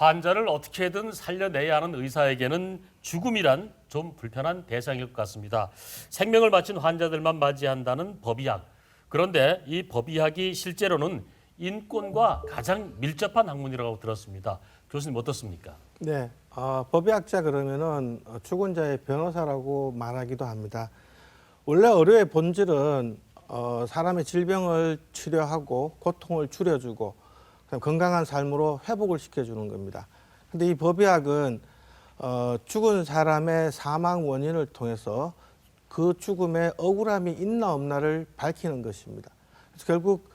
환자를 어떻게든 살려내야 하는 의사에게는 죽음이란 좀 불편한 대상일 것 같습니다. 생명을 바친 환자들만 맞이한다는 법의학. 그런데 이 법의학이 실제로는 인권과 가장 밀접한 학문이라고 들었습니다. 교수님 어떻습니까? 네, 법의학자 그러면은 죽은 자의 변호사라고 말하기도 합니다. 원래 의료의 본질은 사람의 질병을 치료하고 고통을 줄여주고 건강한 삶으로 회복을 시켜주는 겁니다. 근데 이 법의학은 죽은 사람의 사망 원인을 통해서 그 죽음에 억울함이 있나 없나를 밝히는 것입니다. 그래서 결국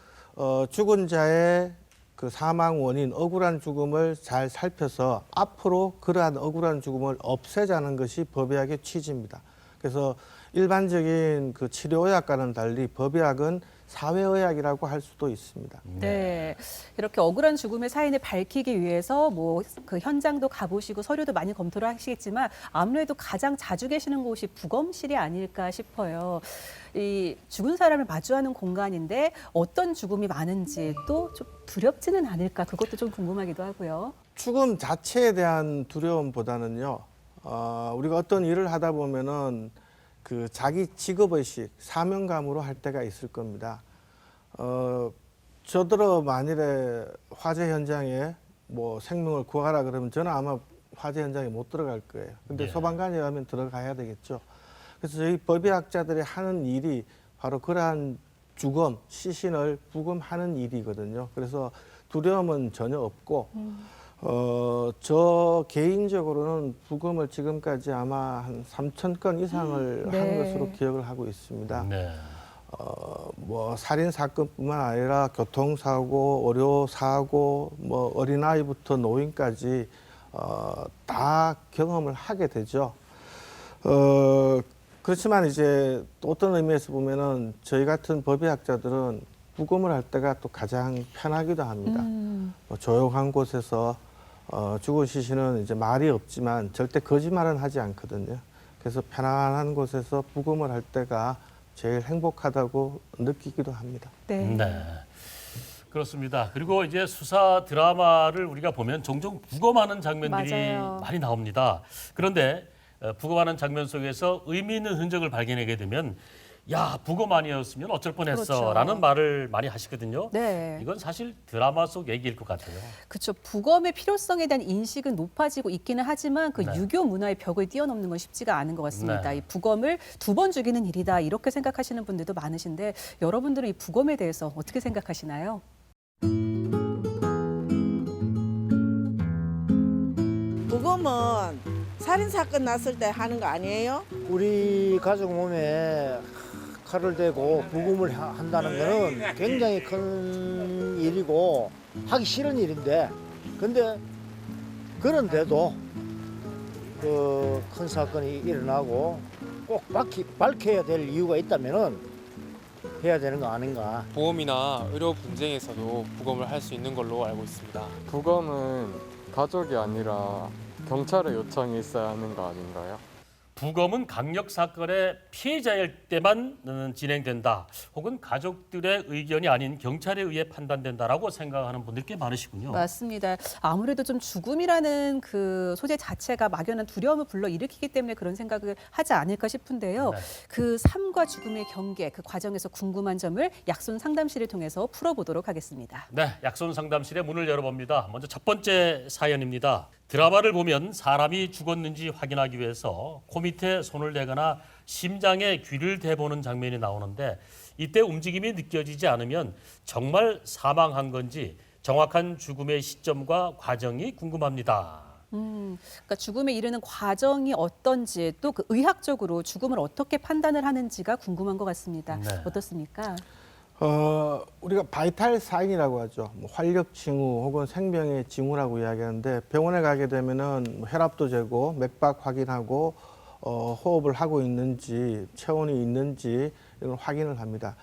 죽은 자의 그 사망 원인, 억울한 죽음을 잘 살펴서 앞으로 그러한 억울한 죽음을 없애자는 것이 법의학의 취지입니다. 그래서 일반적인 그 치료의학과는 달리 법의학은 사회의학이라고 할 수도 있습니다. 네, 이렇게 억울한 죽음의 사인을 밝히기 위해서 뭐 그 현장도 가보시고 서류도 많이 검토를 하시겠지만 아무래도 가장 자주 계시는 곳이 부검실이 아닐까 싶어요. 이 죽은 사람을 마주하는 공간인데 어떤 죽음이 많은지 또 좀 두렵지는 않을까 그것도 좀 궁금하기도 하고요. 죽음 자체에 대한 두려움보다는요, 우리가 어떤 일을 하다 보면은 그 자기 직업의식, 사명감으로 할 때가 있을 겁니다. 저더러 만일에 화재 현장에 뭐 생명을 구하라 그러면 저는 아마 화재 현장에 못 들어갈 거예요. 근데 소방관이 하면 들어가야 되겠죠. 그래서 저희 법의학자들이 하는 일이 바로 그러한 죽음, 시신을 부검하는 일이거든요. 그래서 두려움은 전혀 없고, 저 개인적으로는 부검을 지금까지 아마 한 3,000건 이상을 네. 한 것으로 기억을 하고 있습니다. 네. 뭐 살인 사건뿐만 아니라 교통사고, 의료사고, 뭐 어린아이부터 노인까지 다 경험을 하게 되죠. 그렇지만 이제 또 어떤 의미에서 보면은 저희 같은 법의학자들은 부검을 할 때가 또 가장 편하기도 합니다. 뭐 조용한 곳에서 죽은 시신은 이제 말이 없지만 절대 거짓말은 하지 않거든요. 그래서 편안한 곳에서 부검을 할 때가 제일 행복하다고 느끼기도 합니다. 네. 네. 그렇습니다. 그리고 이제 수사 드라마를 우리가 보면 종종 부검하는 장면들이 맞아요. 많이 나옵니다. 그런데 부검하는 장면 속에서 의미 있는 흔적을 발견하게 되면 야, 부검 아니었으면 어쩔 뻔했어 그렇죠. 라는 말을 많이 하시거든요. 네. 이건 사실 드라마 속 얘기일 것 같아요. 그렇죠. 부검의 필요성에 대한 인식은 높아지고 있기는 하지만 그 네. 유교 문화의 벽을 뛰어넘는 건 쉽지가 않은 것 같습니다. 네. 이 부검을 2번 죽이는 일이다 이렇게 생각하시는 분들도 많으신데 여러분들은 이 부검에 대해서 어떻게 생각하시나요? 부검은 살인 사건 났을 때 하는 거 아니에요? 우리 가족 몸에 칼을 대고 부검을 한다는 거는 굉장히 큰 일이고 하기 싫은 일인데 근데 그런데도 그 큰 사건이 일어나고 꼭 밝혀야 될 이유가 있다면은 해야 되는 거 아닌가. 보험이나 의료 분쟁에서도 부검을 할 수 있는 걸로 알고 있습니다. 부검은 가족이 아니라 경찰의 요청이 있어야 하는 거 아닌가요? 부검은 강력 사건의 피해자일 때만 진행된다. 혹은 가족들의 의견이 아닌 경찰에 의해 판단된다라고 생각하는 분들 꽤 많으시군요. 맞습니다. 아무래도 좀 죽음이라는 그 소재 자체가 막연한 두려움을 불러일으키기 때문에 그런 생각을 하지 않을까 싶은데요. 네. 그 삶과 죽음의 경계, 그 과정에서 궁금한 점을 약손 상담실을 통해서 풀어보도록 하겠습니다. 네, 약손 상담실의 문을 열어봅니다. 먼저 첫 번째 사연입니다. 드라마를 보면 사람이 죽었는지 확인하기 위해서 코 밑에 손을 대거나 심장에 귀를 대보는 장면이 나오는데 이때 움직임이 느껴지지 않으면 정말 사망한 건지 정확한 죽음의 시점과 과정이 궁금합니다. 그러니까 죽음에 이르는 과정이 어떤지 또 그 의학적으로 죽음을 어떻게 판단을 하는지가 궁금한 것 같습니다. 네. 어떻습니까? 우리가 바이탈 사인이라고 하죠. 뭐 활력 징후 혹은 생명의 징후라고 이야기하는데 병원에 가게 되면은 뭐 혈압도 재고 맥박 확인하고 호흡을 하고 있는지 체온이 있는지 이런 확인을 합니다.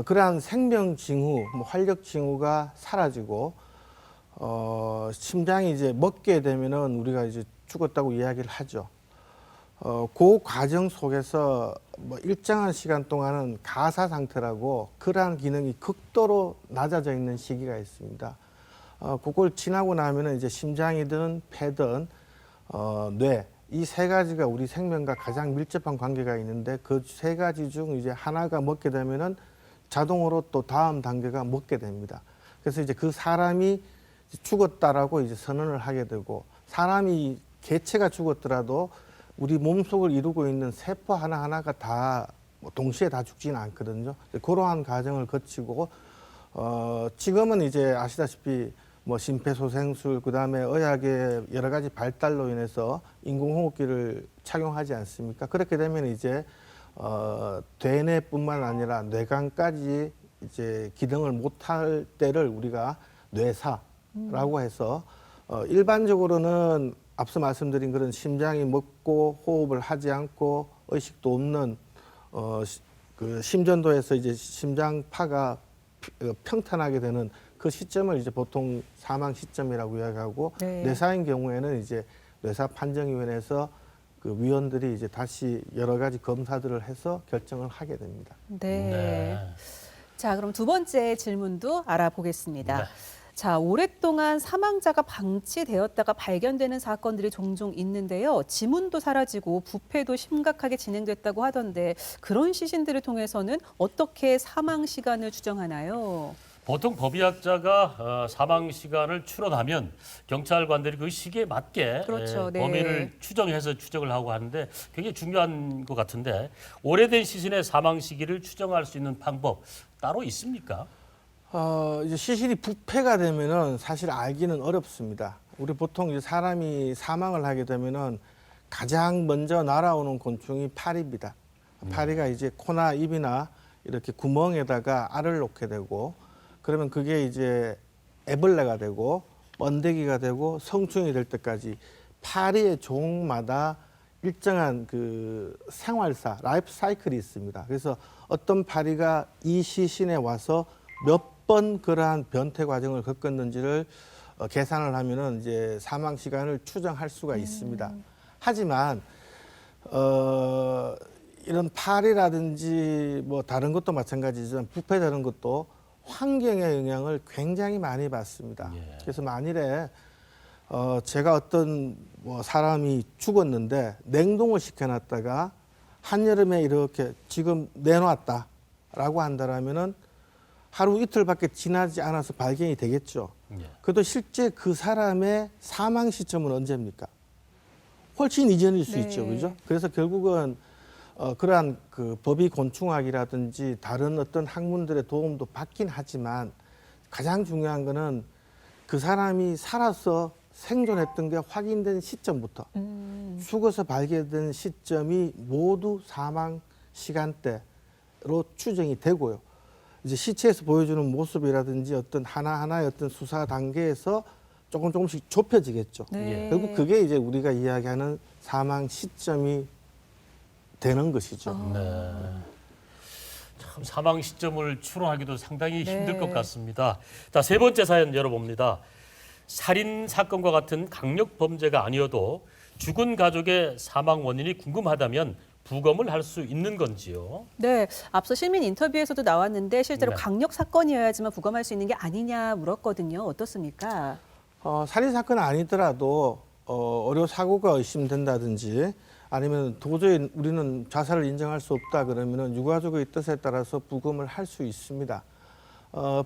그러한 생명 징후, 뭐 활력 징후가 사라지고 심장이 이제 멎게 되면은 우리가 이제 죽었다고 이야기를 하죠. 그 과정 속에서 뭐 일정한 시간 동안은 가사 상태라고 그러한 기능이 극도로 낮아져 있는 시기가 있습니다. 그걸 지나고 나면은 이제 심장이든 폐든 뇌, 이 세 가지가 우리 생명과 가장 밀접한 관계가 있는데 그 세 가지 중 이제 하나가 먹게 되면은 자동으로 또 다음 단계가 먹게 됩니다. 그래서 이제 그 사람이 죽었다라고 이제 선언을 하게 되고, 사람이 개체가 죽었더라도 우리 몸속을 이루고 있는 세포 하나하나가 다 동시에 다 죽지는 않거든요. 그러한 과정을 거치고 지금은 이제 아시다시피 뭐 심폐소생술, 그다음에 의학의 여러 가지 발달로 인해서 인공호흡기를 착용하지 않습니까? 그렇게 되면 이제 대뇌뿐만 아니라 뇌관까지 이제 기능을 못할 때를 우리가 뇌사라고 해서 일반적으로는 앞서 말씀드린 그런 심장이 먹고 호흡을 하지 않고 의식도 없는 그 심전도에서 이제 심장파가 평탄하게 되는 그 시점을 이제 보통 사망 시점이라고 이야기하고, 네. 뇌사인 경우에는 이제 뇌사 판정위원회에서 그 위원들이 이제 다시 여러 가지 검사들을 해서 결정을 하게 됩니다. 네. 자, 그럼 두 번째 질문도 알아보겠습니다. 네. 자, 오랫동안 사망자가 방치되었다가 발견되는 사건들이 종종 있는데요. 지문도 사라지고 부패도 심각하게 진행됐다고 하던데, 그런 시신들을 통해서는 어떻게 사망 시간을 추정하나요? 보통 법의학자가 사망 시간을 추론하면 경찰관들이 그 시기에 맞게 그렇죠. 네. 범인을 추정해서 추적을 하고 하는데 굉장히 중요한 것 같은데, 오래된 시신의 사망 시기를 추정할 수 있는 방법 따로 있습니까? 이제 시신이 부패가 되면은 사실 알기는 어렵습니다. 우리 보통 이제 사람이 사망을 하게 되면은 가장 먼저 날아오는 곤충이 파리입니다. 파리가 이제 코나 입이나 이렇게 구멍에다가 알을 놓게 되고, 그러면 그게 이제 애벌레가 되고 번데기가 되고 성충이 될 때까지 파리의 종마다 일정한 그 생활사, 라이프 사이클이 있습니다. 그래서 어떤 파리가 이 시신에 와서 몇 번 그러한 변태 과정을 겪었는지를 계산을 하면은 이제 사망 시간을 추정할 수가 있습니다. 하지만 이런 파리라든지 뭐 다른 것도 마찬가지지만 부패되는 것도 환경의 영향을 굉장히 많이 받습니다. 예. 그래서 만일에 제가 어떤 뭐 사람이 죽었는데 냉동을 시켜놨다가 한여름에 이렇게 지금 내놨다라고 한다라면은 하루 이틀밖에 지나지 않아서 발견이 되겠죠. 예. 그래도 실제 그 사람의 사망 시점은 언제입니까? 훨씬 이전일 수 네. 있죠, 그죠? 그래서 결국은 그러한 그 법의 곤충학이라든지 다른 어떤 학문들의 도움도 받긴 하지만 가장 중요한 거는 그 사람이 살아서 생존했던 게 확인된 시점부터 죽어서 발견된 시점이 모두 사망 시간대로 추정이 되고요. 이제 시체에서 보여주는 모습이라든지 어떤 하나하나의 어떤 수사 단계에서 조금씩 좁혀지겠죠. 네. 결국 그게 이제 우리가 이야기하는 사망 시점이 되는 것이죠. 네. 참 사망 시점을 추론하기도 상당히 네. 힘들 것 같습니다. 자, 세 번째 사연 열어봅니다. 살인 사건과 같은 강력 범죄가 아니어도 죽은 가족의 사망 원인이 궁금하다면 부검을 할 수 있는 건지요? 네, 앞서 시민 인터뷰에서도 나왔는데 실제로 네. 강력 사건이어야지만 부검할 수 있는 게 아니냐 물었거든요. 어떻습니까? 살인 사건은 아니더라도 어려 사고가 의심된다든지 아니면 도저히 우리는 자살을 인정할 수 없다 그러면은 유가족의 뜻에 따라서 부검을 할 수 있습니다.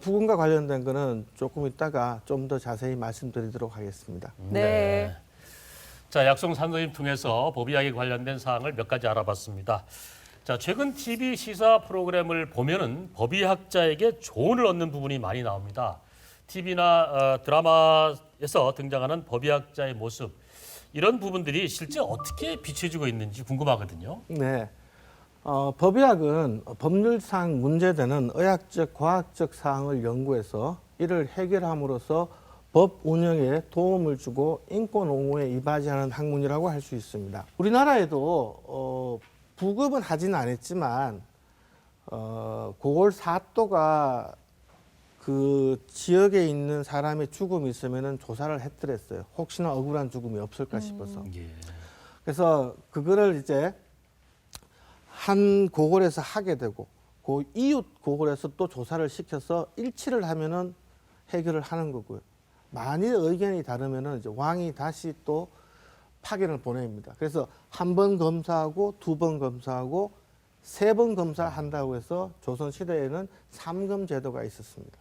부검과 관련된 거는 조금 이따가 좀 더 자세히 말씀드리도록 하겠습니다. 네. 자, 약속 산소님 통해서 법의학에 관련된 사항을 몇 가지 알아봤습니다. 자, 최근 TV 시사 프로그램을 보면은 법의학자에게 조언을 얻는 부분이 많이 나옵니다. TV나 드라마에서 등장하는 법의학자의 모습, 이런 부분들이 실제 어떻게 비춰지고 있는지 궁금하거든요. 네. 법의학은 법률상 문제되는 의학적, 과학적 사항을 연구해서 이를 해결함으로써 법 운영에 도움을 주고 인권 옹호에 이바지하는 학문이라고 할 수 있습니다. 우리나라에도 부급은 하지는 않았지만 고골 사또가 그 지역에 있는 사람의 죽음이 있으면은 조사를 했더랬어요. 혹시나 억울한 죽음이 없을까 싶어서. 예. 그래서 그거를 이제 한 고골에서 하게 되고 그 이웃 고골에서 또 조사를 시켜서 일치를 하면은 해결을 하는 거고요. 만일 의견이 다르면은 이제 왕이 다시 또 파견을 보냅니다. 그래서 한 번 검사하고 두 번 검사하고 세 번 검사한다고 해서 조선 시대에는 삼검 제도가 있었습니다.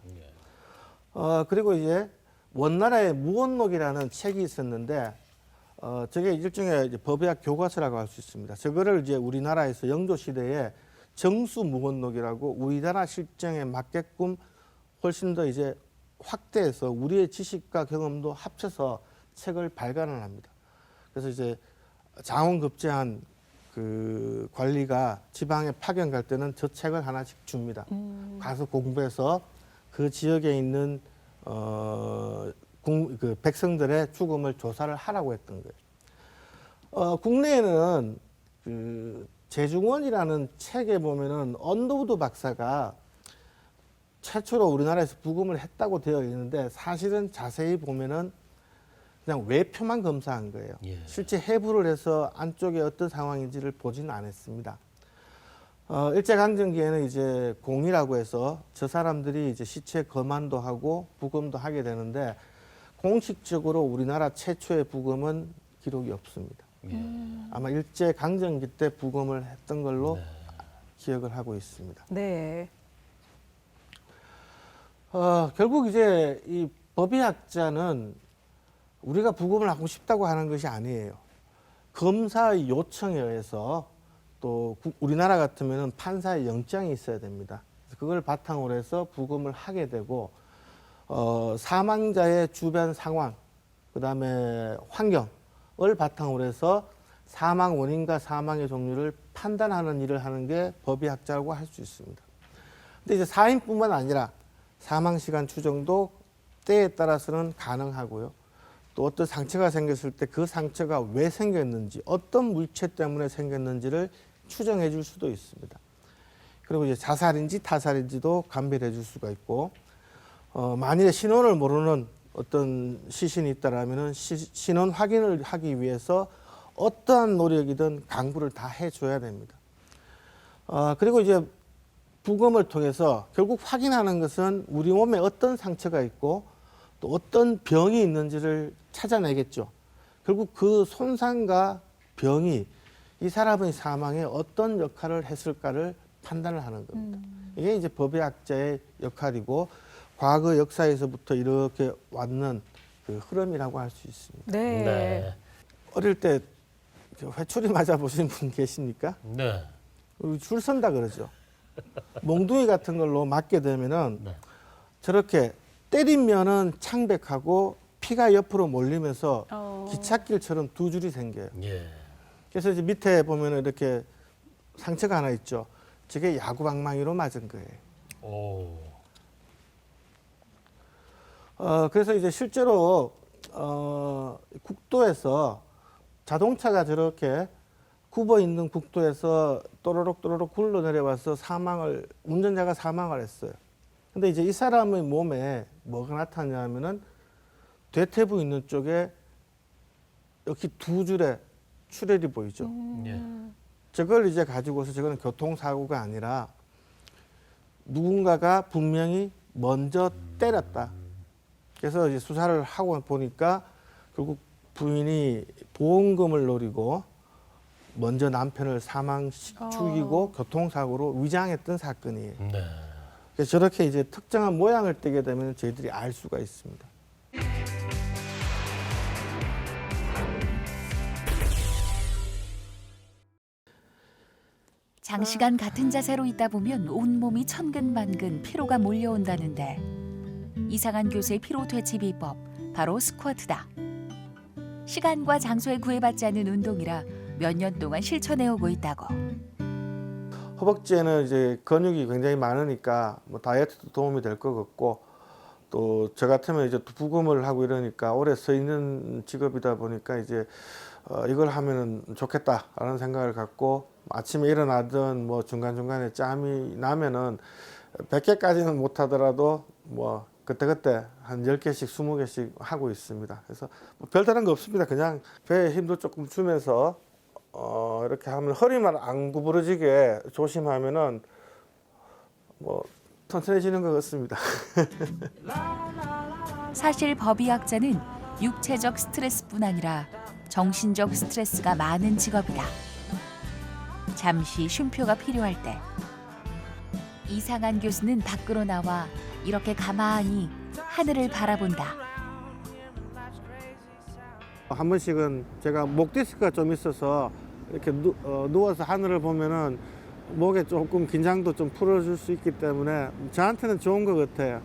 그리고 이제 원나라의 무원록이라는 책이 있었는데 저게 일종의 이제 법의학 교과서라고 할 수 있습니다. 저거를 이제 우리나라에서 영조 시대에 정수무원록이라고 우리나라 실정에 맞게끔 훨씬 더 이제 확대해서 우리의 지식과 경험도 합쳐서 책을 발간을 합니다. 그래서 이제 장원급제한 그 관리가 지방에 파견 갈 때는 저 책을 하나씩 줍니다. 가서 공부해서 그 지역에 있는 그 백성들의 죽음을 조사를 하라고 했던 거예요. 국내에는 그 제중원이라는 책에 보면은 언더우드 박사가 최초로 우리나라에서 부검을 했다고 되어 있는데 사실은 자세히 보면은 그냥 외표만 검사한 거예요. 예. 실제 해부를 해서 안쪽에 어떤 상황인지를 보지는 않았습니다. 일제강점기에는 이제 공이라고 해서 저 사람들이 이제 시체 검안도 하고 부검도 하게 되는데 공식적으로 우리나라 최초의 부검은 기록이 없습니다. 아마 일제강점기 때 부검을 했던 걸로 기억을 하고 있습니다. 네. 결국 이제 이 법의학자는 우리가 부검을 하고 싶다고 하는 것이 아니에요. 검사의 요청에 의해서 또 우리나라 같으면 판사의 영장이 있어야 됩니다. 그걸 바탕으로 해서 부검을 하게 되고 사망자의 주변 상황, 그다음에 환경을 바탕으로 해서 사망 원인과 사망의 종류를 판단하는 일을 하는 게 법의학자라고 할 수 있습니다. 근데 이제 사인뿐만 아니라 사망 시간 추정도 때에 따라서는 가능하고요. 또 어떤 상처가 생겼을 때 그 상처가 왜 생겼는지, 어떤 물체 때문에 생겼는지를 추정해 줄 수도 있습니다. 그리고 이제 자살인지 타살인지도 감별해 줄 수가 있고, 만일에 신원을 모르는 어떤 시신이 있다라면은 신원 확인을 하기 위해서 어떠한 노력이든 강구를 다 해줘야 됩니다. 그리고 이제 부검을 통해서 결국 확인하는 것은 우리 몸에 어떤 상처가 있고 또 어떤 병이 있는지를 찾아내겠죠. 결국 그 손상과 병이 이 사람의 사망에 어떤 역할을 했을까를 판단을 하는 겁니다. 이게 이제 법의학자의 역할이고 과거 역사에서부터 이렇게 왔는 그 흐름이라고 할 수 있습니다. 네. 네. 어릴 때 회초리 맞아 보신 분 계십니까? 네. 줄 선다 그러죠. 몽둥이 같은 걸로 맞게 되면은 네. 저렇게 때리면은 창백하고 피가 옆으로 몰리면서 기찻길처럼 두 줄이 생겨요. 예. 그래서 이제 밑에 보면은 이렇게 상처가 하나 있죠. 저게 야구방망이로 맞은 거예요. 오. 그래서 이제 실제로 국도에서 자동차가 저렇게 굽어 있는 국도에서 또로록 굴러 내려와서 운전자가 사망을 했어요. 근데 이제 이 사람의 몸에 뭐가 나타나냐면은 대퇴부 있는 쪽에 이렇게 두 줄의 출혈이 보이죠. 예. 저걸 이제 가지고서 저거는 교통사고가 아니라 누군가가 분명히 먼저 때렸다. 그래서 이제 수사를 하고 보니까 결국 부인이 보험금을 노리고 먼저 남편을 죽이고 교통사고로 위장했던 사건이에요. 네. 그래서 저렇게 이제 특정한 모양을 떼게 되면 저희들이 알 수가 있습니다. 장시간 같은 자세로 있다 보면 온몸이 천근만근 피로가 몰려온다는데 이상한 교수의 피로 퇴치 비법 바로 스쿼트다. 시간과 장소에 구애받지 않는 운동이라 몇 년 동안 실천해오고 있다고. 허벅지에는 이제 근육이 굉장히 많으니까 뭐 다이어트도 도움이 될 것 같고 또 저 같으면 이제 부검을 하고 이러니까 오래 서 있는 직업이다 보니까 이제 이걸 하면은 좋겠다라는 생각을 갖고 아침에 일어나든 뭐 중간중간에 짬이 나면은 100개까지는 못 하더라도 뭐 그때그때 한 10개씩 20개씩 하고 있습니다. 그래서 뭐 별다른 거 없습니다. 그냥 배에 힘도 조금 주면서 이렇게 하면 허리만 안 구부러지게 조심하면은 뭐 튼튼해지는 것 같습니다. 사실 법의학자는 육체적 스트레스뿐 아니라 정신적 스트레스가 많은 직업이다. 잠시 쉼표가 필요할 때 이상한 교수는 밖으로 나와 이렇게 가만히 하늘을 바라본다. 한 번씩은 제가 목 디스크가 좀 있어서 이렇게 누워서 하늘을 보면은 목에 조금 긴장도 좀 풀어줄 수 있기 때문에 저한테는 좋은 것 같아요.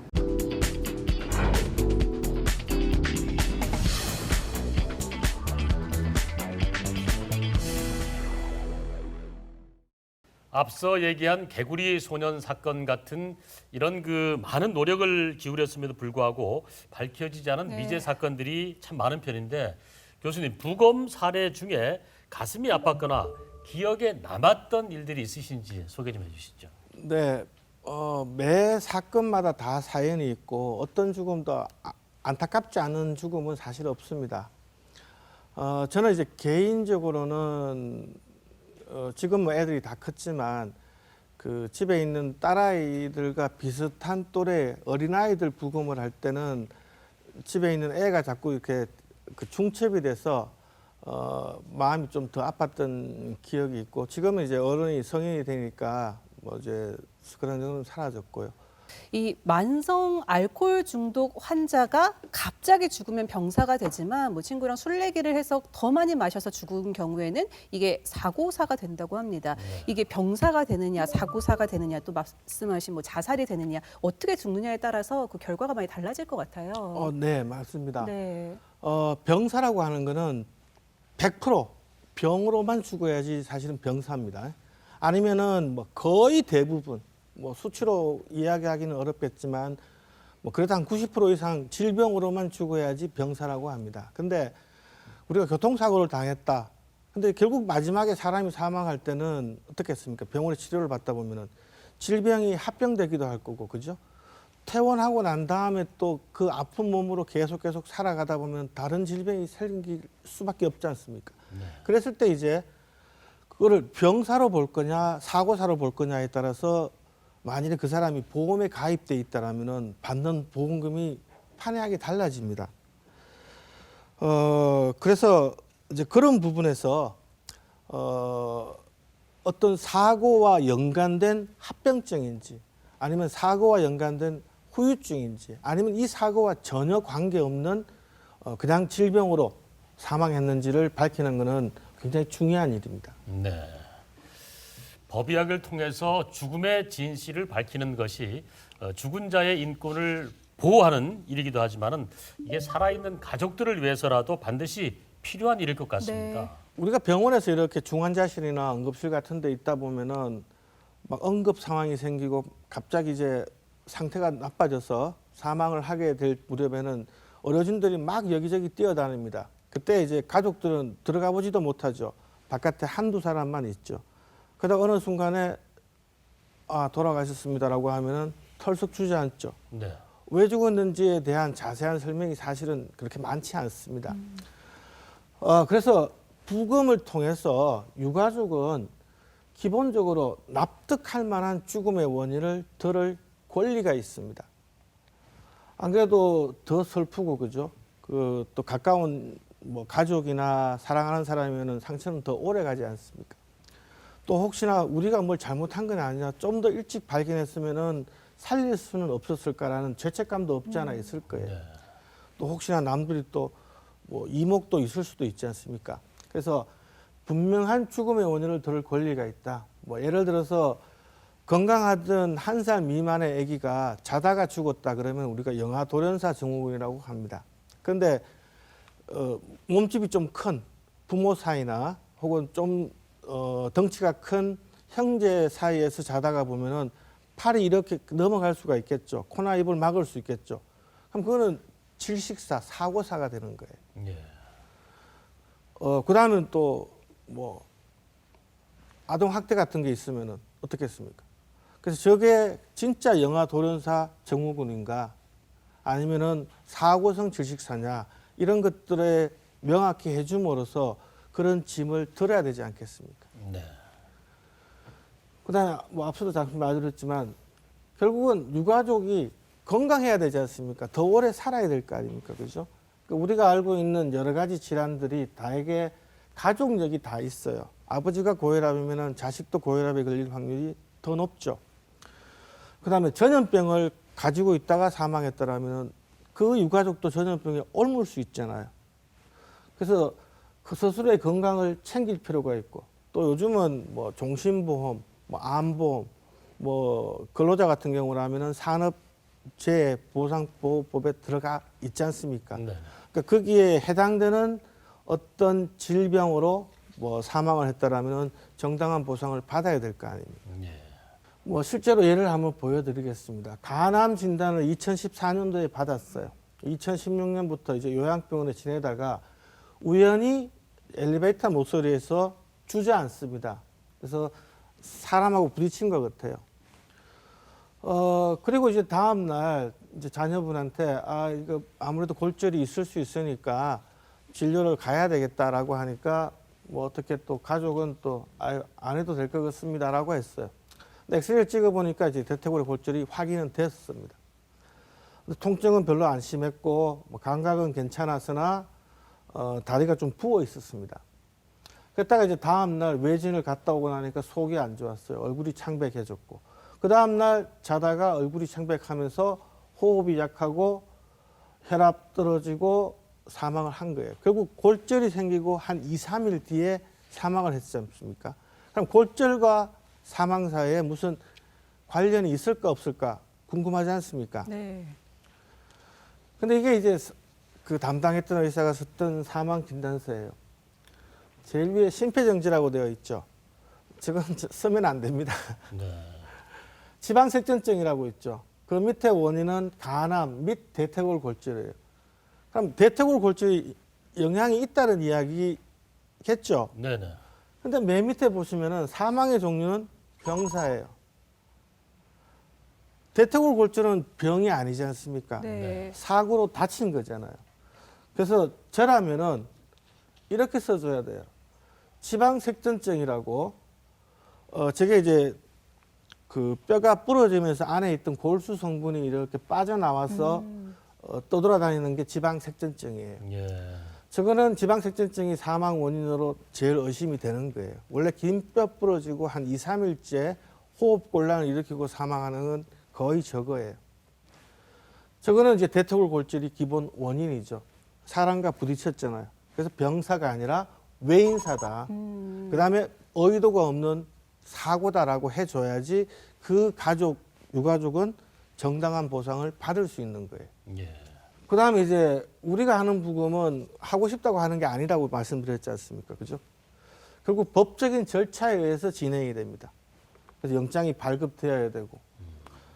앞서 얘기한 개구리 소년 사건 같은 이런 그 많은 노력을 기울였음에도 불구하고 밝혀지지 않은 네. 미제 사건들이 참 많은 편인데 교수님 부검 사례 중에 가슴이 아팠거나 기억에 남았던 일들이 있으신지 소개 좀 해주시죠. 네, 매 사건마다 다 사연이 있고 어떤 죽음도 안타깝지 않은 죽음은 사실 없습니다. 저는 이제 개인적으로는 지금 뭐 애들이 다 컸지만 그 집에 있는 딸아이들과 비슷한 또래 어린아이들 부검을 할 때는 집에 있는 애가 자꾸 이렇게 그 중첩이 돼서 마음이 좀 더 아팠던 기억이 있고 지금은 이제 어른이 성인이 되니까 뭐 이제 그런 점은 사라졌고요. 이 만성 알코올 중독 환자가 갑자기 죽으면 병사가 되지만 뭐 친구랑 술래기를 해서 더 많이 마셔서 죽은 경우에는 이게 사고사가 된다고 합니다. 이게 병사가 되느냐 사고사가 되느냐 또 말씀하신 뭐 자살이 되느냐 어떻게 죽느냐에 따라서 그 결과가 많이 달라질 것 같아요. 네, 맞습니다. 네. 병사라고 하는 거는 100% 병으로만 죽어야지 사실은 병사입니다. 아니면은 뭐 거의 대부분 뭐 수치로 이야기하기는 어렵겠지만 뭐 그래도 한 90% 이상 질병으로만 죽어야지 병사라고 합니다. 근데 우리가 교통사고를 당했다. 근데 결국 마지막에 사람이 사망할 때는 어떻겠습니까? 병원에 치료를 받다 보면은 질병이 합병되기도 할 거고, 그죠? 퇴원하고 난 다음에 또 그 아픈 몸으로 계속 살아가다 보면 다른 질병이 생길 수밖에 없지 않습니까? 그랬을 때 이제 그거를 병사로 볼 거냐 사고사로 볼 거냐에 따라서 만일에 그 사람이 보험에 가입돼 있다라면은 받는 보험금이 판이하게 달라집니다. 그래서 이제 그런 부분에서 어떤 사고와 연관된 합병증인지 아니면 사고와 연관된 후유증인지 아니면 이 사고와 전혀 관계없는 그냥 질병으로 사망했는지를 밝히는 것은 굉장히 중요한 일입니다. 네. 법의학을 통해서 죽음의 진실을 밝히는 것이 죽은 자의 인권을 보호하는 일이기도 하지만은 이게 살아있는 가족들을 위해서라도 반드시 필요한 일일 것 같습니다. 네. 우리가 병원에서 이렇게 중환자실이나 응급실 같은 데 있다 보면은 막 응급 상황이 생기고 갑자기 이제 상태가 나빠져서 사망을 하게 될 무렵에는 의료진들이 막 여기저기 뛰어다닙니다. 그때 이제 가족들은 들어가 보지도 못하죠. 바깥에 한두 사람만 있죠. 그러다 어느 순간에 돌아가셨습니다라고 하면은 털썩 주저앉죠. 네. 왜 죽었는지에 대한 자세한 설명이 사실은 그렇게 많지 않습니다. 그래서 부검을 통해서 유가족은 기본적으로 납득할 만한 죽음의 원인을 들을 권리가 있습니다. 안 그래도 더 슬프고 그죠? 그 또 가까운 뭐 가족이나 사랑하는 사람이면은 상처는 더 오래 가지 않습니까? 또 혹시나 우리가 뭘 잘못한 건 아니냐, 좀 더 일찍 발견했으면은 살릴 수는 없었을까라는 죄책감도 없지 않아 있을 거예요. 네. 또 혹시나 남들이 또 뭐 이목도 있을 수도 있지 않습니까? 그래서 분명한 죽음의 원인을 들을 권리가 있다. 뭐 예를 들어서 건강하던 1살 미만의 아기가 자다가 죽었다 그러면 우리가 영아돌연사 증후군이라고 합니다. 그런데 몸집이 좀 큰 부모 사이나 혹은 좀 덩치가 큰 형제 사이에서 자다가 보면은 팔이 이렇게 넘어갈 수가 있겠죠. 코나 입을 막을 수 있겠죠. 그럼 그거는 질식사, 사고사가 되는 거예요. 예. 그다음은 또 뭐 아동 학대 같은 게 있으면은 어떻겠습니까? 그래서 저게 진짜 영아 돌연사 증후군인가 아니면은 사고성 질식사냐 이런 것들에 명확히 해줌으로써 그런 짐을 덜어야 되지 않겠습니까? 네. 그다음에 뭐 앞서도 잠시 말드렸지만 결국은 유가족이 건강해야 되지 않습니까? 더 오래 살아야 될 거 아닙니까? 그죠? 우리가 알고 있는 여러 가지 질환들이 다에게 가족력이 다 있어요. 아버지가 고혈압이면 자식도 고혈압에 걸릴 확률이 더 높죠. 그다음에 전염병을 가지고 있다가 사망했더라면 그 유가족도 전염병에 옮을 수 있잖아요. 그래서 그 스스로의 건강을 챙길 필요가 있고, 또 요즘은 뭐 종신보험, 뭐 암보험, 뭐 근로자 같은 경우라면은 산업재해보상보호법에 들어가 있지 않습니까? 네. 그러니까 거기에 해당되는 어떤 질병으로 뭐 사망을 했다라면은 정당한 보상을 받아야 될 거 아닙니까? 예. 뭐 실제로 예를 한번 보여드리겠습니다. 간암 진단을 2014년도에 받았어요. 2016년부터 이제 요양병원에 지내다가 우연히 엘리베이터 모서리에서 주저앉습니다. 그래서 사람하고 부딪힌 것 같아요. 그리고 이제 다음 날 이제 자녀분한테 이거 아무래도 골절이 있을 수 있으니까 진료를 가야 되겠다라고 하니까 뭐 어떻게 또 가족은 또 안 해도 될 것 같습니다라고 했어요. 근데 엑스레이를 찍어보니까 이제 대퇴골의 골절이 확인은 됐습니다. 통증은 별로 안 심했고 뭐 감각은 괜찮았으나 다리가 좀 부어 있었습니다. 그랬다가 이제 다음 날 외진을 갔다 오고 나니까 속이 안 좋았어요. 얼굴이 창백해졌고 그 다음 날 자다가 얼굴이 창백하면서 호흡이 약하고 혈압 떨어지고 사망을 한 거예요. 결국 골절이 생기고 한 2, 3일 뒤에 사망을 했지 않습니까? 그럼 골절과 사망 사이에 무슨 관련이 있을까 없을까 궁금하지 않습니까? 네. 근데 이게 이제 그 담당했던 의사가 썼던 사망 진단서예요. 제일 위에 심폐정지라고 되어 있죠. 지금 쓰면 안 됩니다. 네. 지방색전증이라고 있죠. 그 밑에 원인은 간암 및 대퇴골 골절이에요. 그럼 대퇴골 골절이 영향이 있다는 이야기겠죠. 네네. 근데 맨 밑에 보시면은 사망의 종류는 병사예요. 대퇴골 골절은 병이 아니지 않습니까? 네. 사고로 다친 거잖아요. 그래서 저라면은 이렇게 써줘야 돼요. 지방색전증이라고 저게 이제 그 뼈가 부러지면서 안에 있던 골수 성분이 이렇게 빠져나와서 떠돌아다니는 게 지방색전증이에요. 예. 저거는 지방색전증이 사망 원인으로 제일 의심이 되는 거예요. 원래 긴 뼈 부러지고 한 2, 3일째 호흡곤란을 일으키고 사망하는 건 거의 저거예요. 저거는 이제 대퇴골 골절이 기본 원인이죠. 사람과 부딪혔잖아요. 그래서 병사가 아니라 외인사다. 그다음에 의도가 없는 사고다라고 해줘야지 그 가족, 유가족은 정당한 보상을 받을 수 있는 거예요. 예. 그다음에 이제 우리가 하는 부검은 하고 싶다고 하는 게 아니라고 말씀드렸지 않습니까? 그죠? 결국 법적인 절차에 의해서 진행이 됩니다. 그래서 영장이 발급되어야 되고,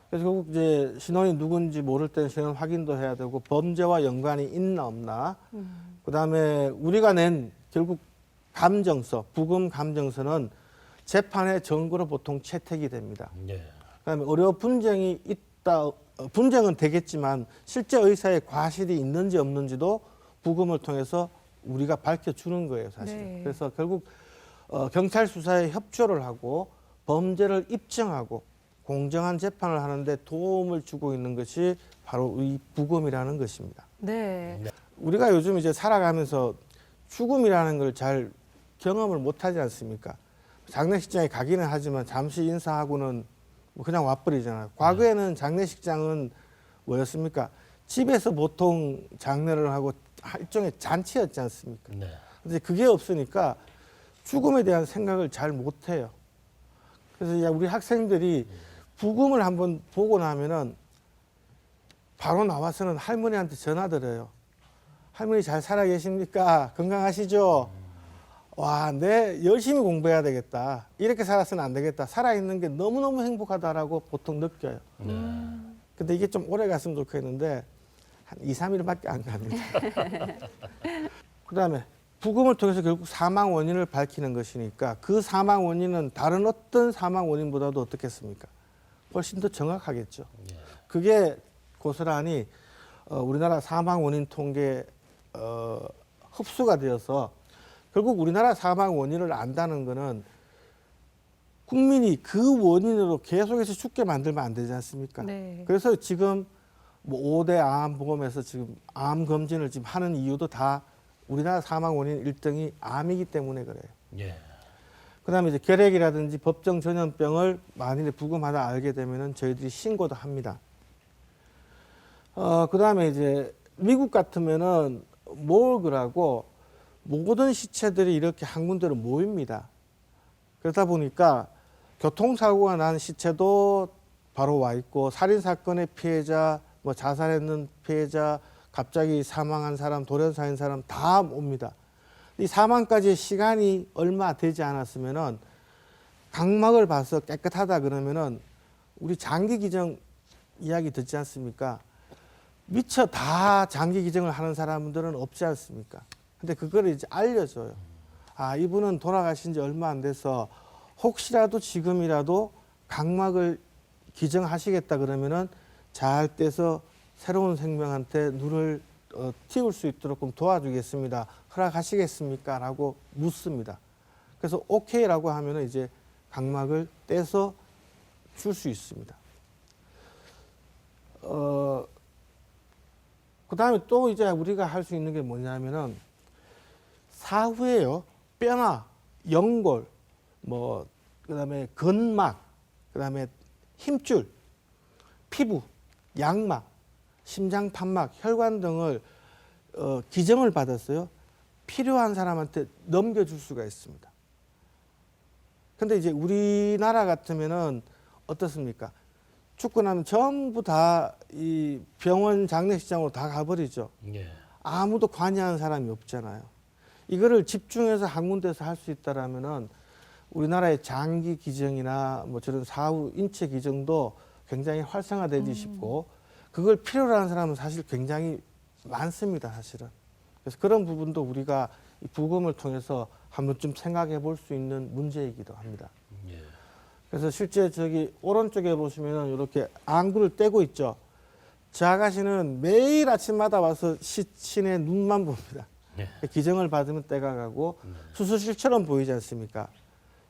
그래서 결국 이제 신원이 누군지 모를 때는 신원 확인도 해야 되고, 범죄와 연관이 있나 없나, 그다음에 우리가 낸 결국 감정서, 부검 감정서는 재판의 증거로 보통 채택이 됩니다. 예. 그다음에 의료 분쟁이 있다, 분쟁은 되겠지만 실제 의사의 과실이 있는지 없는지도 부검을 통해서 우리가 밝혀주는 거예요, 사실. 네. 그래서 결국 경찰 수사에 협조를 하고 범죄를 입증하고 공정한 재판을 하는데 도움을 주고 있는 것이 바로 이 부검이라는 것입니다. 네. 우리가 요즘 이제 살아가면서 죽음이라는 걸 잘 경험을 못하지 않습니까? 장례식장에 가기는 하지만 잠시 인사하고는 뭐 그냥 와버리잖아요. 과거에는 장례식장은 뭐였습니까? 집에서 보통 장례를 하고 일종의 잔치였지 않습니까? 네. 근데 그게 없으니까 죽음에 대한 생각을 잘 못해요. 그래서 이제 우리 학생들이 부검을 한번 보고 나면은 바로 나와서는 할머니한테 전화 드려요. 할머니 잘 살아 계십니까? 건강하시죠? 와, 내 열심히 공부해야 되겠다. 이렇게 살았으면 안 되겠다. 살아있는 게 너무너무 행복하다라고 보통 느껴요. 근데 이게 좀 오래 갔으면 좋겠는데 한 2, 3일밖에 안 갑니다. 그다음에 부검을 통해서 결국 사망 원인을 밝히는 것이니까 그 사망 원인은 다른 어떤 사망 원인보다도 어떻겠습니까? 훨씬 더 정확하겠죠. 그게 고스란히 우리나라 사망 원인 통계 흡수가 되어서 결국 우리나라 사망 원인을 안다는 거는 국민이 그 원인으로 계속해서 죽게 만들면 안 되지 않습니까? 네. 그래서 지금 뭐 5대 암보험에서 지금 암 검진을 지금 하는 이유도 다 우리나라 사망 원인 1등이 암이기 때문에 그래요. 예. 그다음에 이제 결핵이라든지 법정 전염병을 만일에 부검하다 알게 되면은 저희들이 신고도 합니다. 그다음에 이제 미국 같으면은 모르그라고 모든 시체들이 이렇게 한 군데로 모입니다. 그러다 보니까 교통사고가 난 시체도 바로 와 있고 살인 사건의 피해자, 뭐 자살했는 피해자, 갑자기 사망한 사람, 돌연사인 사람 다 옵니다. 이 사망까지의 시간이 얼마 되지 않았으면은 각막을 봐서 깨끗하다 그러면은 우리 장기 기증 이야기 듣지 않습니까? 미처 다 장기 기증을 하는 사람들은 없지 않습니까? 근데 그거를 이제 알려줘요. 아, 이분은 돌아가신 지 얼마 안 돼서 혹시라도 지금이라도 각막을 기증하시겠다 그러면은 잘 떼서 새로운 생명한테 눈을 틔울 수 있도록 좀 도와주겠습니다. 허락하시겠습니까? 라고 묻습니다. 그래서 오케이라고 하면은 이제 각막을 떼서 줄 수 있습니다. 그 다음에 또 이제 우리가 할 수 있는 게 뭐냐면은 사후에요. 뼈나 연골, 뭐, 그 다음에 근막, 그 다음에 힘줄, 피부, 양막, 심장 판막, 혈관 등을 기증을 받았어요. 필요한 사람한테 넘겨줄 수가 있습니다. 근데 이제 우리나라 같으면은 어떻습니까? 죽고 나면 전부 다 이 병원 장례식장으로 다 가버리죠. 예. 아무도 관여하는 사람이 없잖아요. 이거를 집중해서 한 군데서 할 수 있다라면은 우리나라의 장기 기증이나 뭐 저런 사후 인체 기증도 굉장히 활성화되지 싶고 그걸 필요로 하는 사람은 사실 굉장히 많습니다, 사실은. 그래서 그런 부분도 우리가 이 부검을 통해서 한번 좀 생각해 볼 수 있는 문제이기도 합니다. 예. 그래서 실제 저기 오른쪽에 보시면은 이렇게 안구를 떼고 있죠. 저 아가씨는 매일 아침마다 와서 시신의 눈만 봅니다. 예. 기증을 받으면 떼가 가고 수술실처럼 보이지 않습니까?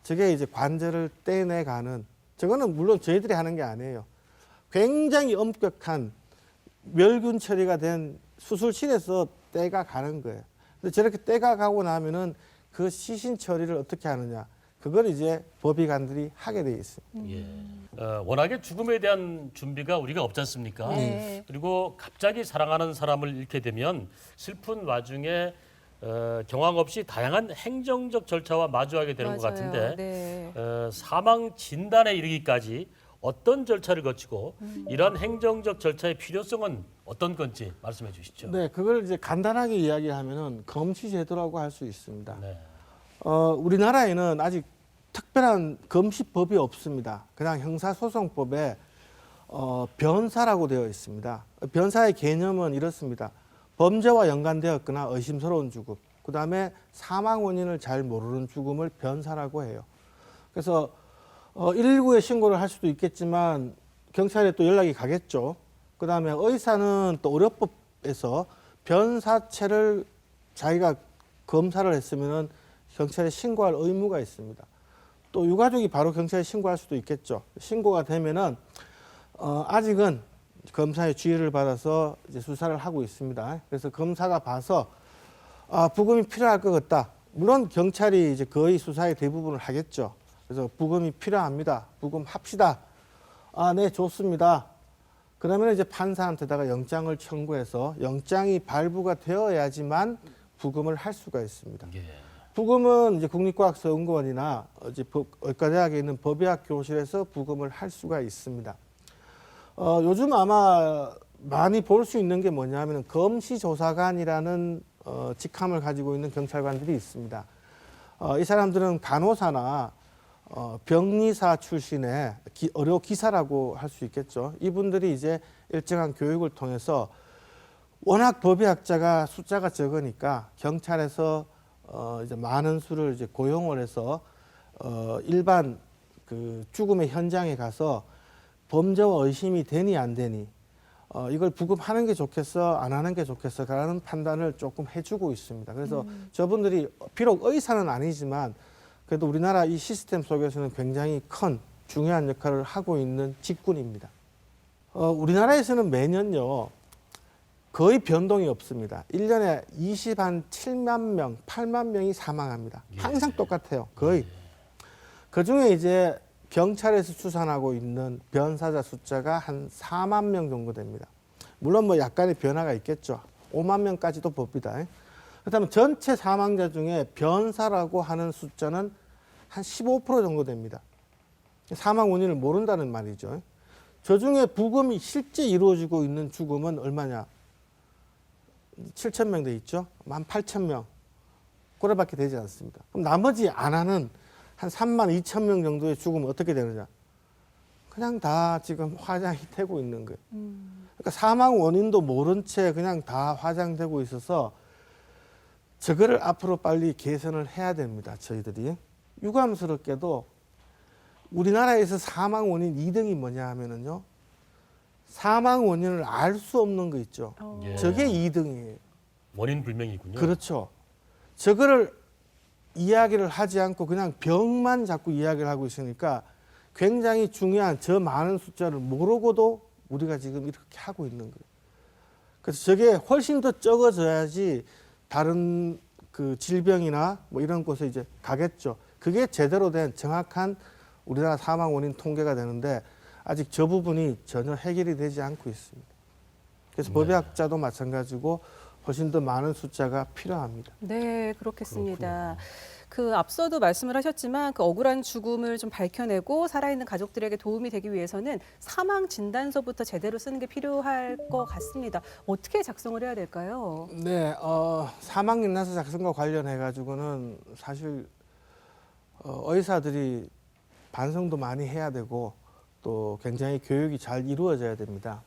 저게 이제 관절을 떼내가는, 저거는 물론 저희들이 하는 게 아니에요. 굉장히 엄격한 멸균 처리가 된 수술실에서 떼가 가는 거예요. 근데 저렇게 떼가 가고 나면은 그 시신 처리를 어떻게 하느냐, 그걸 이제 법의관들이 하게 돼 있습니다. 예. 워낙에 죽음에 대한 준비가 우리가 없지 않습니까? 네. 그리고 갑자기 사랑하는 사람을 잃게 되면 슬픈 와중에 경황 없이 다양한 행정적 절차와 마주하게 되는 것 맞아요. 같은데 네. 사망 진단에 이르기까지 어떤 절차를 거치고 이러한 행정적 절차의 필요성은 어떤 건지 말씀해 주시죠. 네, 그걸 이제 간단하게 이야기하면은 검시제도라고 할 수 있습니다. 네. 우리나라에는 아직 특별한 검시법이 없습니다. 그냥 형사소송법에 변사라고 되어 있습니다. 변사의 개념은 이렇습니다. 범죄와 연관되었거나 의심스러운 죽음, 그 다음에 사망 원인을 잘 모르는 죽음을 변사라고 해요. 그래서 119에 신고를 할 수도 있겠지만 경찰에 또 연락이 가겠죠. 그 다음에 의사는 또 의료법에서 변사체를 자기가 검사를 했으면은 경찰에 신고할 의무가 있습니다. 또 유가족이 바로 경찰에 신고할 수도 있겠죠. 신고가 되면은 아직은 검사의 지휘를 받아서 이제 수사를 하고 있습니다. 그래서 검사가 봐서 부검이 필요할 것 같다. 물론 경찰이 이제 거의 수사의 대부분을 하겠죠. 그래서 부검이 필요합니다. 부검합시다. 네, 좋습니다. 그러면 이제 판사한테다가 영장을 청구해서 영장이 발부가 되어야지만 부검을 할 수가 있습니다. 예. 부검은 이제 국립과학연구원이나 이제 의과대학에 있는 법의학 교실에서 부검을 할 수가 있습니다. 요즘 아마 많이 볼 수 있는 게 뭐냐면 검시조사관이라는 직함을 가지고 있는 경찰관들이 있습니다. 이 사람들은 간호사나 병리사 출신의 의료 기사라고 할 수 있겠죠. 이분들이 이제 일정한 교육을 통해서 워낙 법의학자가 숫자가 적으니까 경찰에서 이제 많은 수를 이제 고용을 해서 일반 그 죽음의 현장에 가서 범죄와 의심이 되니 안 되니 이걸 부검하는 게 좋겠어 안 하는 게 좋겠어라는 판단을 조금 해주고 있습니다. 그래서 저분들이 비록 의사는 아니지만 그래도 우리나라 이 시스템 속에서는 굉장히 큰 중요한 역할을 하고 있는 직군입니다. 우리나라에서는 매년요 거의 변동이 없습니다. 1년에 27만 명, 8만 명이 사망합니다. 항상 똑같아요. 거의. 그중에 이제 경찰에서 추산하고 있는 변사자 숫자가 한 4만 명 정도 됩니다. 물론 뭐 약간의 변화가 있겠죠. 5만 명까지도 봅니다. 그렇다면 전체 사망자 중에 변사라고 하는 숫자는 한 15% 정도 됩니다. 사망 원인을 모른다는 말이죠. 저 중에 부검이 실제 이루어지고 있는 죽음은 얼마냐? 7,000명 돼 있죠. 18,000명. 그래밖에 되지 않습니다. 그럼 나머지 안 하는 한 32,000명 정도의 죽음은 어떻게 되느냐? 그냥 다 지금 화장이 되고 있는 거예요. 그러니까 사망 원인도 모른 채 그냥 다 화장되고 있어서 저거를 앞으로 빨리 개선을 해야 됩니다. 저희들이. 유감스럽게도 우리나라에서 사망 원인 2등이 뭐냐 하면은요. 사망 원인을 알 수 없는 거 있죠. 예. 저게 2등이에요. 원인 불명이군요. 그렇죠. 저거를 이야기를 하지 않고 그냥 병만 자꾸 이야기를 하고 있으니까 굉장히 중요한 저 많은 숫자를 모르고도 우리가 지금 이렇게 하고 있는 거예요. 그래서 저게 훨씬 더 적어져야지 다른 그 질병이나 뭐 이런 곳에 이제 가겠죠. 그게 제대로 된 정확한 우리나라 사망 원인 통계가 되는데 아직 저 부분이 전혀 해결이 되지 않고 있습니다. 그래서 법의학자도 마찬가지고 훨씬 더 많은 숫자가 필요합니다. 네, 그렇겠습니다. 그 앞서도 말씀을 하셨지만 그 억울한 죽음을 좀 밝혀내고 살아있는 가족들에게 도움이 되기 위해서는 사망 진단서부터 제대로 쓰는 게 필요할 것 같습니다. 어떻게 작성을 해야 될까요? 네, 사망 진단서 작성과 관련해 가지고는 사실 의사들이 반성도 많이 해야 되고 또 굉장히 교육이 잘 이루어져야 됩니다.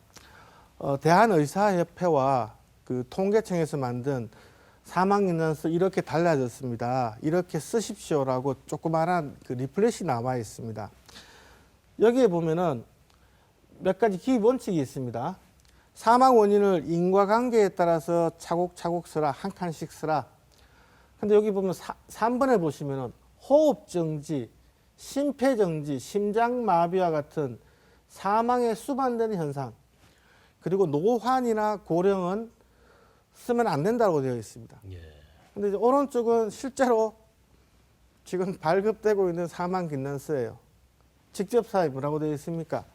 대한의사협회와 그 통계청에서 만든 사망진단서 이렇게 달라졌습니다. 이렇게 쓰십시오라고 조그마한 그 리플렛이 남아 있습니다. 여기에 보면은 몇 가지 기본칙이 있습니다. 사망 원인을 인과관계에 따라서 차곡차곡 쓰라, 한 칸씩 쓰라. 근데 여기 보면 3번에 보시면은 호흡정지, 심폐정지, 심장마비와 같은 사망에 수반되는 현상, 그리고 노환이나 고령은 쓰면 안 된다고 되어 있습니다. 근데 이제 오른쪽은 실제로 지금 발급되고 있는 사망 진단서예요. 직접 사에 뭐라고 되어 있습니까?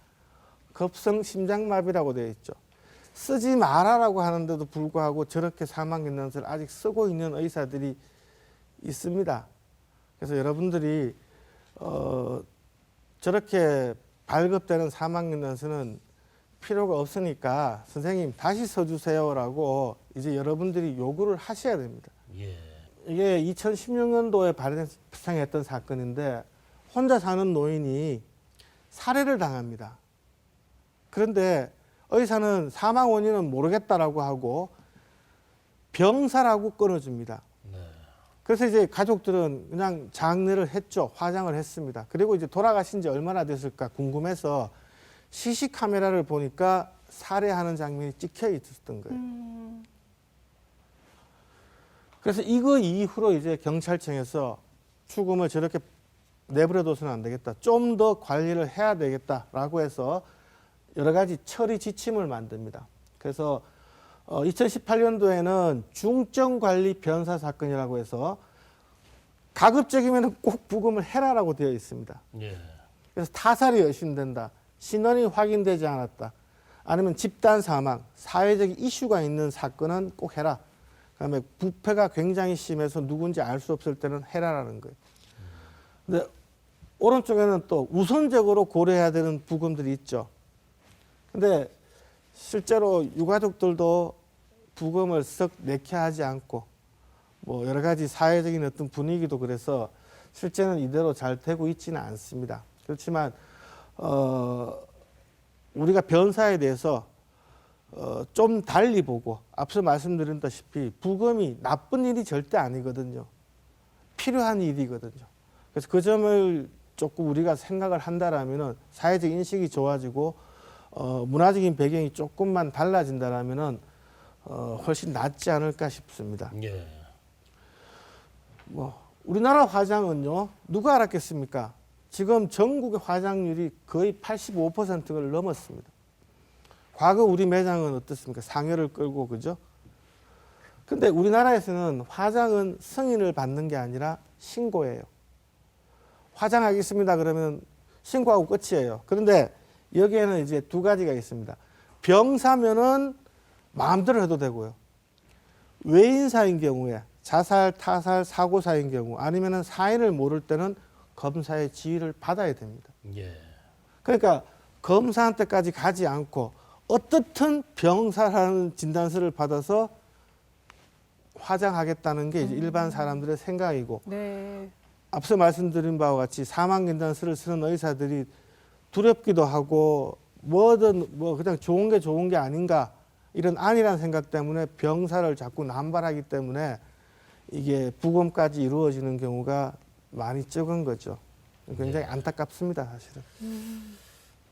급성 심장마비라고 되어 있죠. 쓰지 마라라고 하는데도 불구하고 저렇게 사망 진단서를 아직 쓰고 있는 의사들이 있습니다. 그래서 여러분들이 저렇게 발급되는 사망 진단서는 필요가 없으니까 선생님 다시 써주세요라고 이제 여러분들이 요구를 하셔야 됩니다. 예. 이게 2016년도에 발생했던 사건인데 혼자 사는 노인이 살해를 당합니다. 그런데 의사는 사망 원인은 모르겠다라고 하고 병사라고 끊어줍니다. 그래서 이제 가족들은 그냥 장례를 했죠. 화장을 했습니다. 그리고 이제 돌아가신 지 얼마나 됐을까 궁금해서 시시 카메라를 보니까 살해하는 장면이 찍혀 있었던 거예요. 그래서 이거 이후로 이제 경찰청에서 죽음을 저렇게 내버려둬서는 안 되겠다. 좀 더 관리를 해야 되겠다라고 해서 여러 가지 처리 지침을 만듭니다. 그래서 2018년도에는 중증관리 변사 사건이라고 해서 가급적이면 꼭 부검을 해라라고 되어 있습니다. 예. 그래서 타살이 의심된다, 신원이 확인되지 않았다, 아니면 집단 사망, 사회적 이슈가 있는 사건은 꼭 해라. 그다음에 부패가 굉장히 심해서 누군지 알 수 없을 때는 해라라는 거예요. 근데 오른쪽에는 또 우선적으로 고려해야 되는 부검들이 있죠. 근데 실제로 유가족들도 부검을 썩 내켜하지 않고 뭐 여러 가지 사회적인 어떤 분위기도 그래서 실제는 이대로 잘 되고 있지는 않습니다. 그렇지만 우리가 변사에 대해서 좀 달리 보고 앞서 말씀드렸다시피 부검이 나쁜 일이 절대 아니거든요. 필요한 일이거든요. 그래서 그 점을 조금 우리가 생각을 한다라면은 사회적 인식이 좋아지고 문화적인 배경이 조금만 달라진다라면은 훨씬 낫지 않을까 싶습니다. 예. 뭐 우리나라 화장은요 누가 알았겠습니까? 지금 전국의 화장률이 거의 85%를 넘었습니다. 과거 우리 매장은 어떻습니까? 상여를 끌고 그죠? 근데 우리나라에서는 화장은 승인을 받는 게 아니라 신고예요. 화장하겠습니다 그러면 신고하고 끝이에요. 그런데 여기에는 이제 두 가지가 있습니다. 병사면은 마음대로 해도 되고요. 외인사인 경우에 자살, 타살, 사고사인 경우 아니면은 사인을 모를 때는 검사의 지휘를 받아야 됩니다. 예. 그러니까 검사한테까지 가지 않고 어떻든 병사라는 진단서를 받아서 화장하겠다는 게 이제 일반 사람들의 생각이고 네. 앞서 말씀드린 바와 같이 사망 진단서를 쓰는 의사들이 두렵기도 하고 뭐든 뭐 그냥 좋은 게 아닌가 이런 안일한 생각 때문에 병사를 자꾸 남발하기 때문에 이게 부검까지 이루어지는 경우가 많이 적은 거죠. 굉장히 안타깝습니다, 사실은.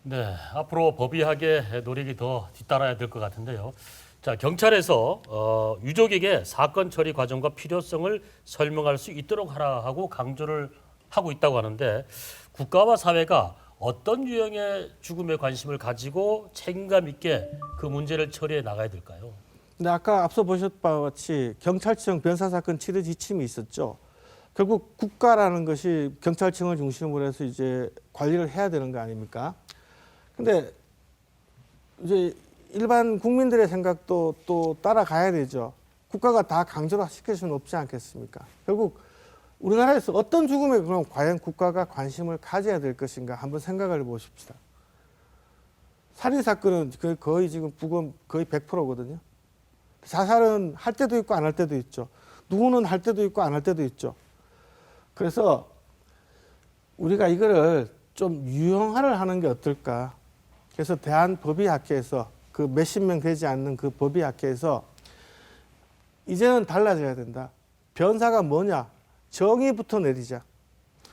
네, 앞으로 법의학의 노력이 더 뒤따라야 될 것 같은데요. 자, 경찰에서 유족에게 사건 처리 과정과 필요성을 설명할 수 있도록 하라 하고 강조를 하고 있다고 하는데 국가와 사회가 어떤 유형의 죽음에 관심을 가지고 책임감 있게 그 문제를 처리해 나가야 될까요? 근데 아까 앞서 보셨던 바와 같이 경찰청 변사사건 치료 지침이 있었죠. 결국 국가라는 것이 경찰청을 중심으로 해서 이제 관리를 해야 되는 거 아닙니까? 근데 이제 일반 국민들의 생각도 또 따라가야 되죠. 국가가 다 강제로 시킬 수는 없지 않겠습니까? 결국 우리나라에서 어떤 죽음에 그럼 과연 국가가 관심을 가져야 될 것인가 한번 생각을 해보십시다. 살인사건은 거의 지금 부검 거의 100%거든요. 자살은 할 때도 있고 안 할 때도 있죠. 누구는 할 때도 있고 안 할 때도 있죠. 그래서 우리가 이거를 좀 유형화를 하는 게 어떨까. 그래서 대한법의학회에서 그 몇십 명 되지 않는 그 법의학회에서 이제는 달라져야 된다. 변사가 뭐냐? 정의부터 내리자.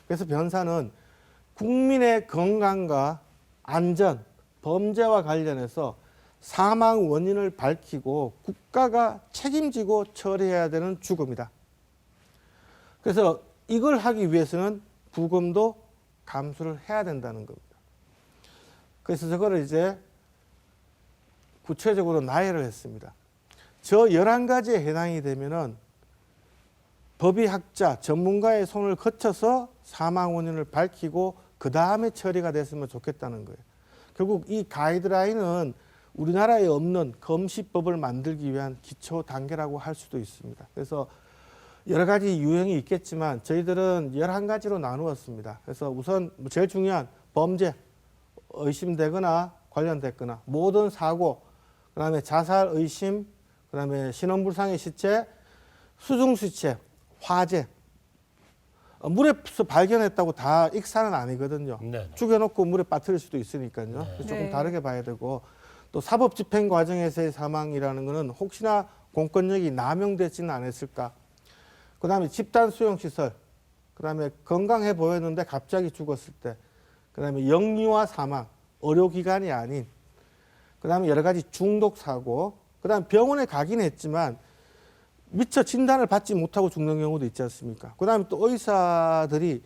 그래서 변사는 국민의 건강과 안전, 범죄와 관련해서 사망 원인을 밝히고 국가가 책임지고 처리해야 되는 죽음이다. 그래서 이걸 하기 위해서는 부검도 감수를 해야 된다는 겁니다. 그래서 저거를 이제 구체적으로 나열을 했습니다. 저 11가지에 해당이 되면은 법의학자, 전문가의 손을 거쳐서 사망 원인을 밝히고 그 다음에 처리가 됐으면 좋겠다는 거예요. 결국 이 가이드라인은 우리나라에 없는 검시법을 만들기 위한 기초 단계라고 할 수도 있습니다. 그래서 여러 가지 유형이 있겠지만 저희들은 11가지로 나누었습니다. 그래서 우선 제일 중요한 범죄, 의심되거나 관련됐거나 모든 사고, 그다음에 자살 의심, 그다음에 신원불상의 시체, 수중시체, 화재. 물에서 발견했다고 다 익사는 아니거든요. 네. 죽여놓고 물에 빠뜨릴 수도 있으니까요. 네. 그래서 조금 네. 다르게 봐야 되고 또 사법집행 과정에서의 사망이라는 것은 혹시나 공권력이 남용되지는 않았을까. 그다음에 집단 수용시설, 그다음에 건강해 보였는데 갑자기 죽었을 때, 그다음에 영유아 사망, 의료기관이 아닌, 그다음에 여러 가지 중독 사고, 그다음에 병원에 가긴 했지만 미처 진단을 받지 못하고 죽는 경우도 있지 않습니까? 그다음에 또 의사들이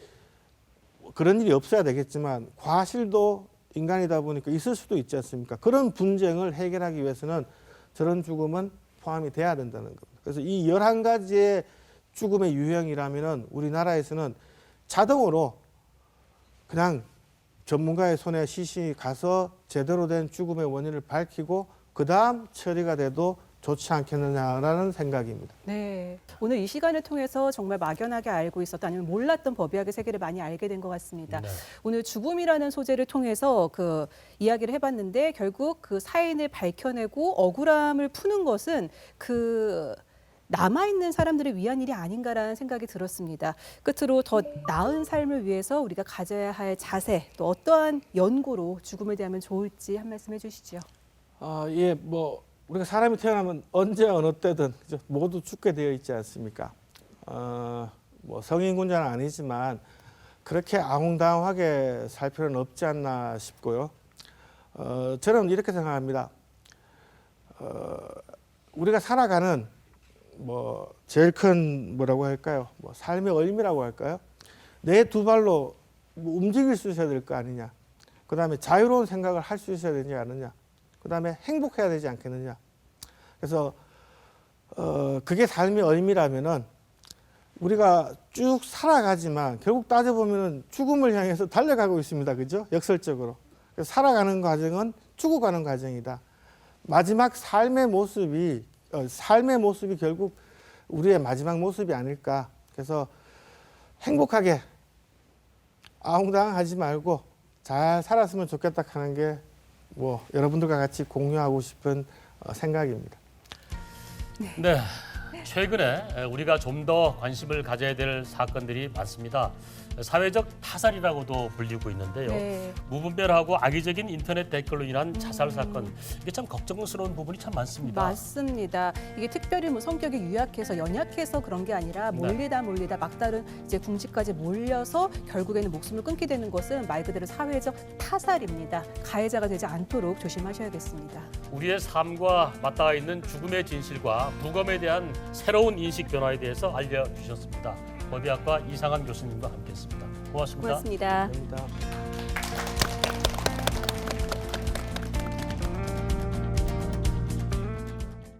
그런 일이 없어야 되겠지만 과실도 인간이다 보니까 있을 수도 있지 않습니까? 그런 분쟁을 해결하기 위해서는 저런 죽음은 포함이 돼야 된다는 겁니다. 그래서 이 11가지의 죽음의 유형이라면은 우리나라에서는 자동으로 그냥 전문가의 손에 시신이 가서 제대로 된 죽음의 원인을 밝히고 그 다음 처리가 돼도 좋지 않겠느냐라는 생각입니다. 네. 오늘 이 시간을 통해서 정말 막연하게 알고 있었던 아니면 몰랐던 법의학의 세계를 많이 알게 된 것 같습니다. 네. 오늘 죽음이라는 소재를 통해서 그 이야기를 해봤는데 결국 그 사인을 밝혀내고 억울함을 푸는 것은 그 남아있는 사람들을 위한 일이 아닌가라는 생각이 들었습니다. 끝으로 더 나은 삶을 위해서 우리가 가져야 할 자세, 또 어떠한 연고로 죽음을 대하면 좋을지 한 말씀 해주시죠. 예, 뭐 우리가 사람이 태어나면 언제 어느 때든 그죠? 모두 죽게 되어 있지 않습니까? 뭐 성인군자는 아니지만 그렇게 아웅다웅하게 살 필요는 없지 않나 싶고요. 저는 이렇게 생각합니다. 우리가 살아가는 뭐 제일 큰 뭐라고 할까요? 뭐 삶의 의미라고 할까요? 내 두 발로 뭐 움직일 수 있어야 될 거 아니냐. 그다음에 자유로운 생각을 할 수 있어야 되지 않느냐. 그다음에 행복해야 되지 않겠느냐. 그래서 그게 삶의 의미라면은 우리가 쭉 살아가지만 결국 따져보면은 죽음을 향해서 달려가고 있습니다. 그죠? 역설적으로. 그래서 살아가는 과정은 죽어가는 과정이다. 마지막 삶의 모습이 결국 우리의 마지막 모습이 아닐까. 그래서 행복하게 아웅다웅하지 말고 잘 살았으면 좋겠다 하는 게 뭐 여러분들과 같이 공유하고 싶은 생각입니다. 네, 최근에 우리가 좀 더 관심을 가져야 될 사건들이 많습니다. 사회적 타살이라고도 불리고 있는데요. 네. 무분별하고 악의적인 인터넷 댓글로 인한 자살 사건, 이게 참 걱정스러운 부분이 참 많습니다. 맞습니다. 이게 특별히 뭐 성격이 유약해서 연약해서 그런 게 아니라 몰리다 막다른 이제 궁지까지 몰려서 결국에는 목숨을 끊게 되는 것은 말 그대로 사회적 타살입니다. 가해자가 되지 않도록 조심하셔야겠습니다. 우리의 삶과 맞닿아 있는 죽음의 진실과 부검에 대한 새로운 인식 변화에 대해서 알려주셨습니다. 법의학과 이상한 교수님과 함께했습니다. 고맙습니다. 고맙습니다. 감사합니다.